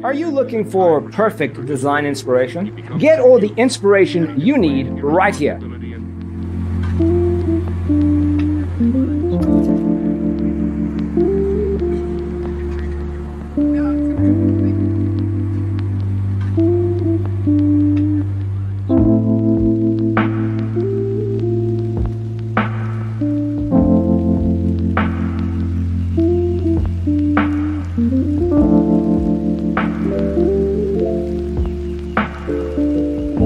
Are you looking for perfect design inspiration? Get all the inspiration you need right here.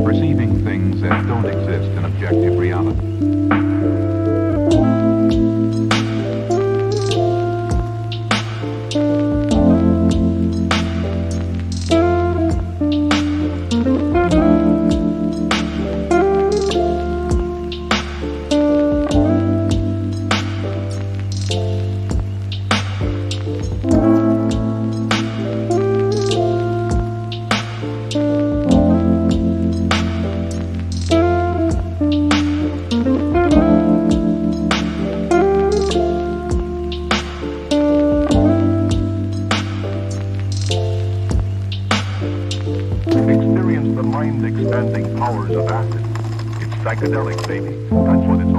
Perceiving things that don't exist in objective reality. Experience the mind-expanding powers of acid. It's psychedelic, baby. That's what it's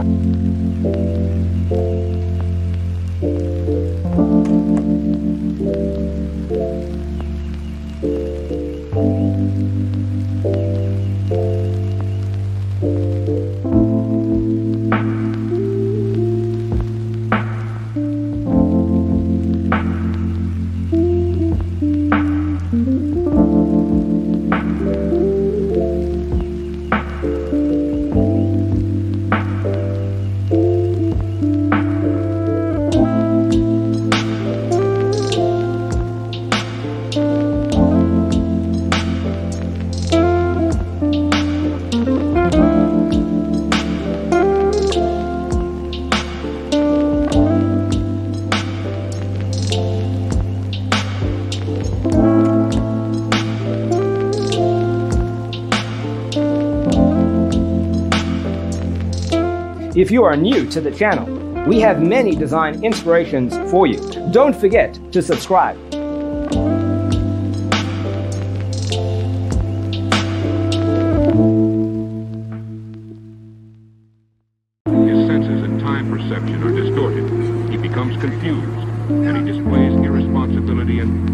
If you are new to the channel, we have many design inspirations for you. Don't forget to subscribe. His senses and time perception are distorted. He becomes confused, and he displays irresponsibility and...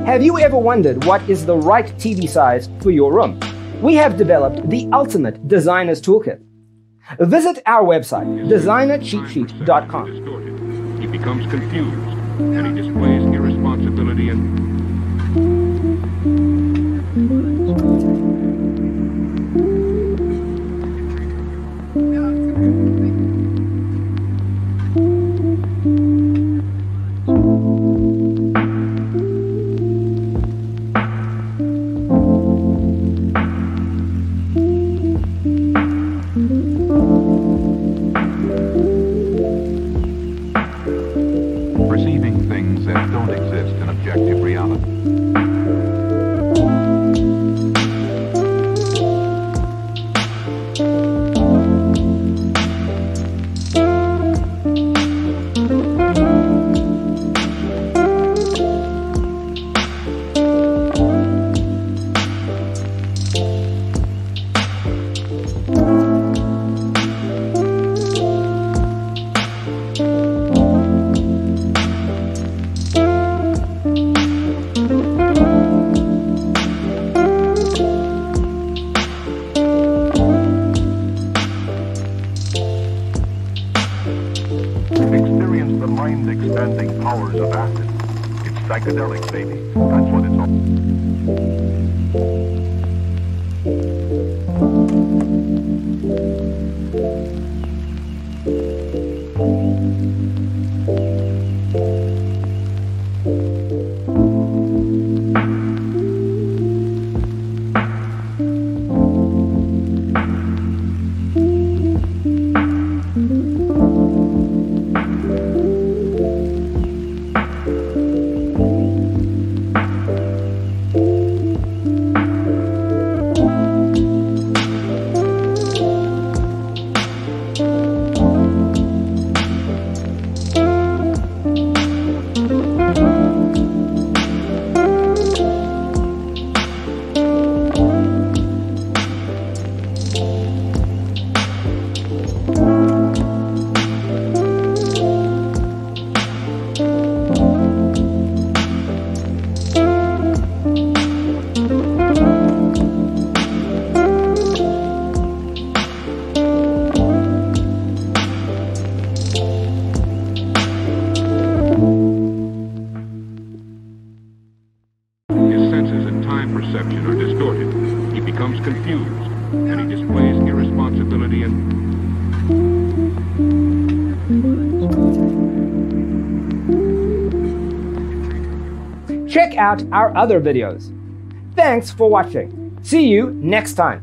Have you ever wondered what is the right TV size for your room? We have developed the ultimate designer's toolkit. Visit our website, designercheatsheet.com. He becomes confused, and he displays irresponsibility and... Perceiving things that don't exist in objective reality. Experience the mind-expanding powers of acid. It's psychedelic, baby. That's what it's all. Perception are distorted. He becomes confused, and he displays irresponsibility and... Check out our other videos. Thanks for watching. See you next time.